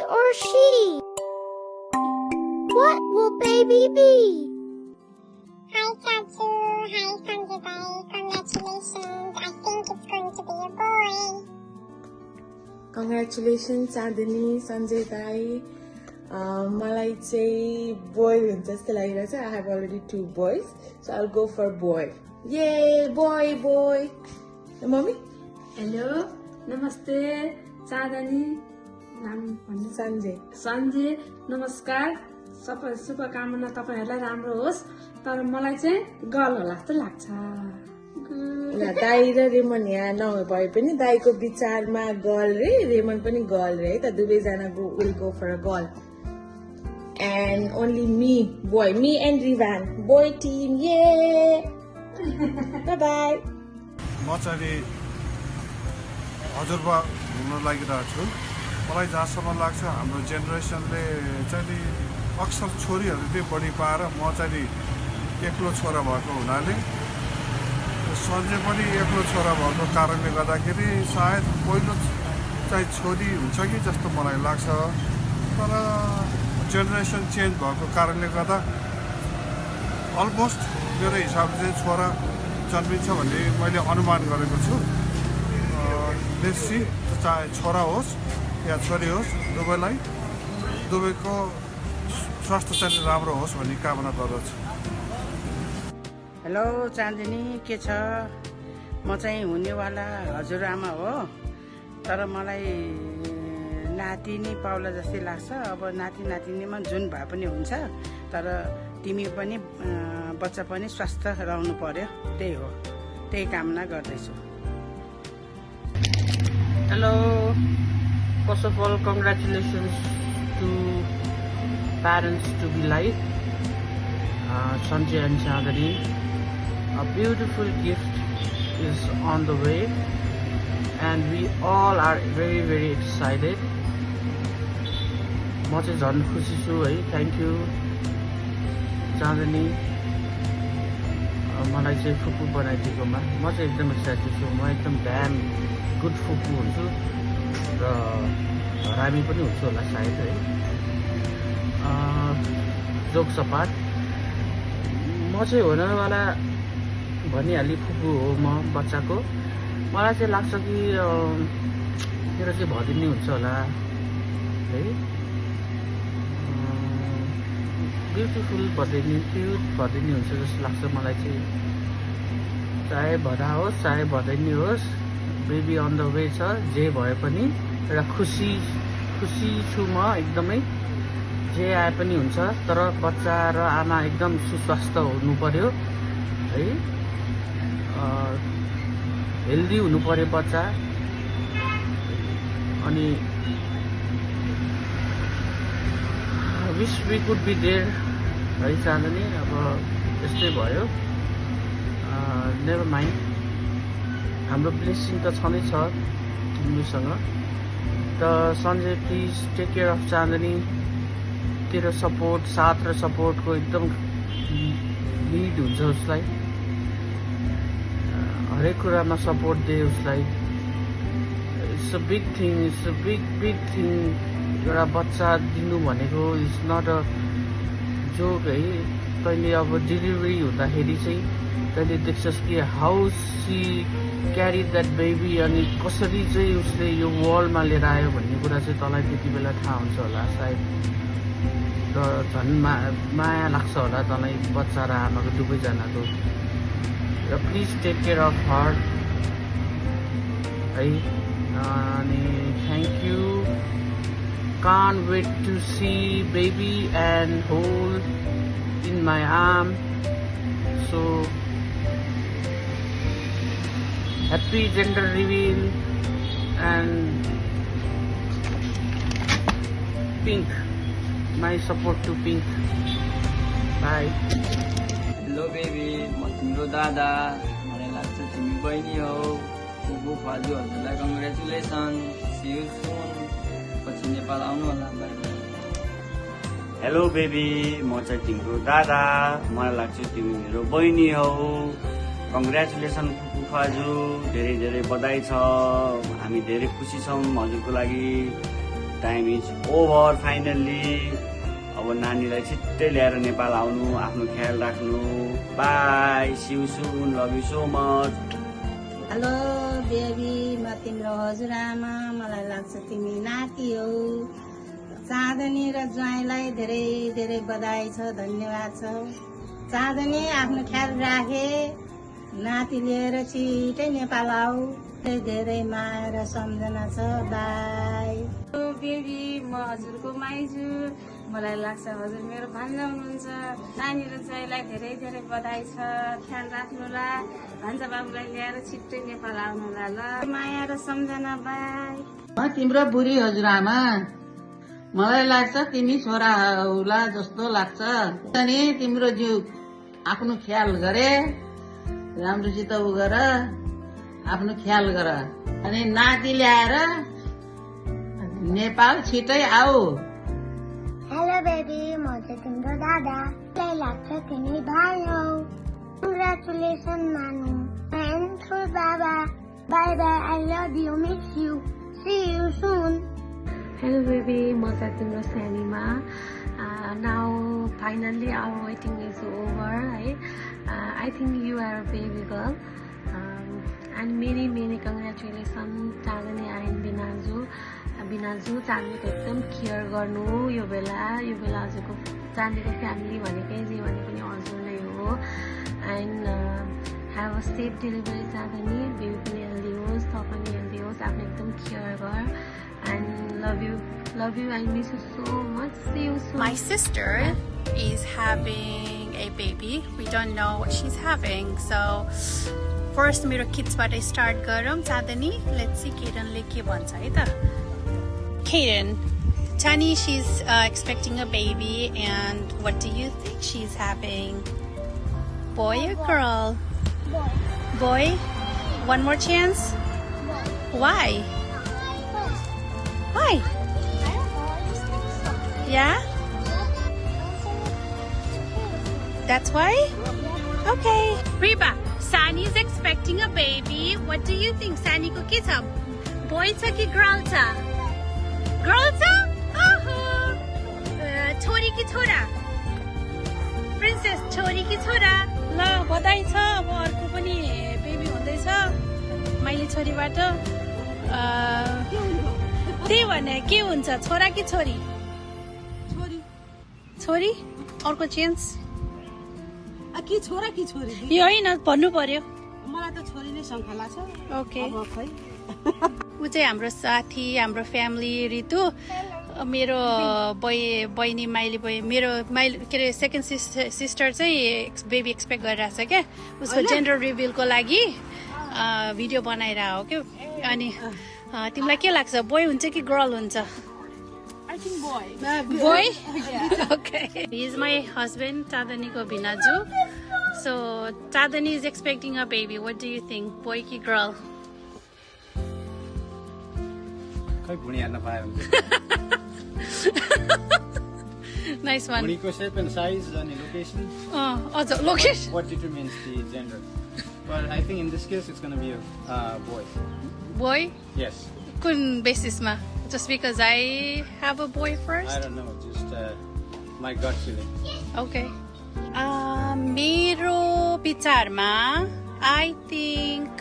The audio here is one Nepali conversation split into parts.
or she? What will baby be? Hi, Chachu. Hi, Sanjay bhai. Congratulations. I think it's going to be a boy. Congratulations, Chandani, Sanjay bhai. मलाई चाहिँ boy हुन्छ जस्तो लागिरहेछ. I have already 2 boys, so I'll go for boy. Yay, boy. Mommy? Hello नमस्ते चाँदनी नाम भन्नु Sanjay. नमस्कार सबै शुभकामना तपाईहरुलाई राम्रो होस् तर मलाई चाहिँ गर्ल होला जस्तो लाग्छ ल दाई र रेमन यहाँ नभए पनि दाईको विचारमा गर्ल रे रेमन पनि गर्ल रे है त दुवैजना will go for a girl and only me and Rivan boy team yay bye bye म चाहिँ हजुरबा हुन लागिरहेको छु मलाई जहाँसम्म लाग्छ हाम्रो जेनेरेसनले चाहिँ अक्सर छोरीहरूले बढी पाएर म चाहिँ एक्लो छोरा भएको हुनाले सन्जय पनि एक्लो छोरा भएको कारणले गर्दाखेरि सायद पहिलो चाहिँ छोरी हुन्छ कि जस्तो मलाई लाग्छ तर जेनेरेसन चेन्ज भएको कारणले गर्दा अलमोस्ट मेरो हिसाबले चाहिँ छोरा जन्मिन्छ भन्ने मैले अनुमान गरेको छु चाहे छोरा होस् या छोरी होस् दुवैको स्वास्थ्य चाहिँ राम्रो होस् भन्ने कामना गर्दछु हेलो चाँदनी के छ म चाहिँ हुनेवाला हजुरआमा हो तर मलाई नातिनी पाउला जस्तै लाग्छ अब नातिनीमा जुन भए पनि हुन्छ तर तिमी पनि बच्चा पनि स्वस्थ रहनु पर्यो त्यही हो त्यही कामना गर्दैछु Hello, first of all, congratulations to parents to be like Sanjay and Chandani. A beautiful gift is on the way and we all are very, very excited. म चाहिँ झन् खुसी छु है थ्याङ्क यू चाँदनी मलाई चाहिँ फुपू बनाइदिएकोमा म चाहिँ एकदम एक्साइटेड छु म एकदम ड्याम गुड फुपू हुन्छु र हरामी पनि हुन्छु होला सायद है जोक सपाट म चाहिँ हुनेवाला भनिहालेँ फुपू हो म बच्चाको मलाई चाहिँ लाग्छ कि मेरो चाहिँ भदिनी हुन्छ होला है ब्युटिफुल भदिनी क्युट भदिनी हुन्छ जस्तो लाग्छ मलाई चाहिँ चाहे भदा होस् चाहे भदैनी होस् बेबी अन द वे छ जे भए पनि र खुसी छु म एकदमै जे आए पनि हुन्छ तर बच्चा र आमा एकदम सुस्वास्थ्य हुनु पर्यो है हेल्दी हुनु पर्यो बच्चा अनि wish we could be there है चाँदनी अब त्यस्तै भयो नेभर माइन्ड हाम्रो ब्लेसिङ त छँदै छ तिमीसँग त Sanjay please take care of Chandni तेरो सपोर्ट साथ र सपोर्टको एकदम निड हुन्छ उसलाई हरेक कुरामा सपोर्ट दे उसलाई इट्स अ बिग थिङ एउटा बच्चा दिनु भनेको इट्स नट अ जोक है तैँले अब डेलिभरी हुँदाखेरि चाहिँ तैँले देख्छस् कि how she carry that baby अनि कसरी चाहिँ उसले यो वर्ल्डमा लिएर आयो भन्ने कुरा चाहिँ तँलाई त्यति बेला थाहा हुन्छ होला सायद र झन् माया लाग्छ होला तँलाई बच्चा र आमाको दुवैजनाको र please take care of her है अनि thank you can't wait to see baby and hold in my arm so happy gender reveal and Pink my support to Pink bye hello baby म तिम्रो दादा मलाई लाग्छ तिमी बहिनी हो फुपू फाजु हजुरलाई कङ्ग्रेचुलेसन सी यू सुन पछि नेपाल आउनु होला हेलो बेबी म चाहिँ तिम्रो दादा मलाई लाग्छ तिमी मेरो बहिनी हौ कङ्ग्रेचुलेसन फुपू फाजु धेरै धेरै बधाई छ हामी धेरै खुसी छौँ हजुरको लागि टाइम इज ओभर फाइनल्ली। अब नानीलाई छिट्टै ल्याएर नेपाल आउनु, आफ्नो ख्याल राख्नु। Bye, see you soon, love you so much. Hello baby, म तिम्रो हजुरआमा। मलाई लाग्छ तिमी नाति हौ। चाँदनी र ज्वाइँलाई धेरै धेरै बधाई छ, धन्यवाद छ। चाँदनी आफ्नो ख्याल राखे, नाति लिएर छिटै नेपाल आऊ। धेरै माया र सम्झना छ। बाई। बेबी, म हजुरको माइजू। मलाई लाग्छ हजुर मेरो भान्जा हुनुहुन्छ। नानी र ज्वाइँलाई धेरै धेरै बधाई छ। ख्याल राख्नुला, भान्जा बाबुलाई ल्याएर छिट्टै नेपाल आउनुला। ल, माया र सम्झना। बाई। म तिम्रो बुढी हजुरआमा। मलाई लाग्छ तिमी छोरा होला जस्तो लाग्छ। अनि तिम्रो जिउ आफ्नो ख्याल गरे, राम्रोसित उ गर, आफ्नो ख्याल गर। अनि नाति ल्याएर नेपाल छिटै आऊ। हेलो बेबी, म चाहिँ तिम्रो दादा। मलाई लाग्छ तिमी भाइ हौ। कङ्ग्रेचुलेसन मानु। थ्याङ्क्यु बाबा। Bye bye, I love you, miss you, see you soon. Hello baby, म चाहिँ तिम्रो सानीमा। Now finally our waiting is over. I think you are a baby girl. And many congratulations Chandni and बिनाजु। चाँदनीको एकदम केयर गर्नु। यो बेला हजुरको चाँदनीको फ्यामिली भनेकै जे भने पनि हजुर नै हो। And have a safe delivery Chandni. Baby पनि हेल्दी होस्, त पनि हेल्दी होस्। आफ्नो एकदम केयर गर। And love you. I miss you so much. See you soon. My sister is having a baby. We don't know what she's having. So first मेरो kidsबाट start गरौँ चाँदनी. Let's see Kaden ले के भन्छ है त. Kaden, Chani, she's expecting a baby, and what do you think she's having? Boy or girl? Boy. One more chance? Why? Why? Yeah? That's why? Okay. Reba, Sani is expecting a baby. What do you think? Sani ko ke cha? Boy cha ki girl cha? Girl cha? Chori ki chora? Princess, chori ki chora? ल बधाई छ। अब अर्को पनि बेबी हुँदैछ माइली छोरीबाट। त्यही भने के हुन्छ, छोरा कि छोरी? छोरी। अर्को चेन्ज के छोरा कि छोरी? यो होइन, भन्नु पर्यो। मलाई त छोरी नै शङ्का लाग्छ। ओके। ऊ चाहिँ हाम्रो साथी, हाम्रो फ्यामिली ऋतु। मेरो बहिनी माइली मेरो के अरे सेकेन्ड सिस्टर चाहिँ बेबी एक्सपेक्ट गरिरहेको छ क्या। उसको जेन्डर रिभिलको लागि भिडियो बनाइरह हो क्या। अनि तिमीलाई के लाग्छ, बोय हुन्छ कि गर्ल हुन्छ? I think boy. Boy? Okay. He is my husband, Chadani ko Binaju. So Chadani is expecting a baby. What do you think, boy ki girl? खै भुँडी हेर्न पायो भने Nice one. भुँडीको shape and size अनि location. Location. What determines the gender? Well, I think in this case it's going to be a boy. Boy? Yes. Kun basis ma? Just because I have a boy first? I don't know, just my gut feeling. Okay. Mero Picharma, I think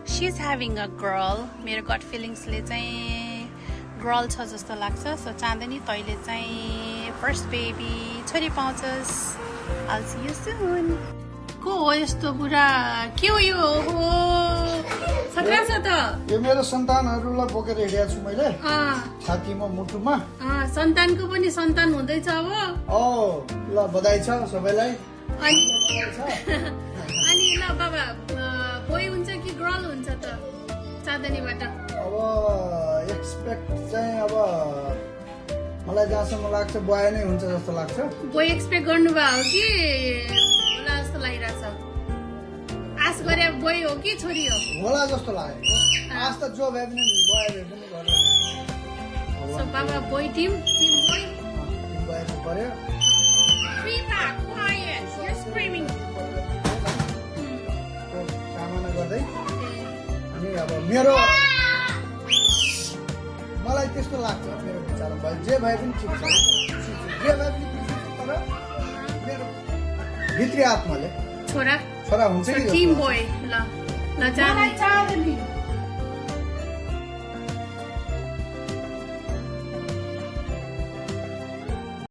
she's having a girl. Mero gut feelings le chahi girl cha jasto lagcha. So Chandani toile chahi first baby chori paउँछस्. I'll see you soon. को हो यस्तो बुढा? के हो यो? सक्राछ त? यो मेरो सन्तानहरूलाई बोकेर हिँडेको छु मैले छातीमा मुटुमा। सन्तानको पनि सन्तान हुँदैछ अब। ल बधाई छ सबैलाई। अनि ल बाबा, बोय हुन्छ कि गर्ल हुन्छ त चाँदनीबाट? अब एक्सपेक्ट चाहिँ अब मलाई जहाँसम्म लाग्छ बोय नै हुन्छ जस्तो लाग्छ। बोय एक्सपेक्ट गर्नुभयो हो कि होला जस्तो लागिरहेछ? आश गरे बोय हो कि छोरी हो? होला जस्तो लाग्यो। आश त जो भए पनि बोय भए पनि गर्नु। So बाबा boy team boy? Team boy पर्यो। Reba, quiet. You're screaming. कामना गर्दै अनि अब मेरो मलाई त्यस्तो लाग्छ मेरो नराम्रो भयो जे भए पनि ठिक छ जे भए पनि ठिक छ तर मेरो भित्री आत्माले छोरा छोरा हुन्छ कि टिम बोय ल ल चाँदनी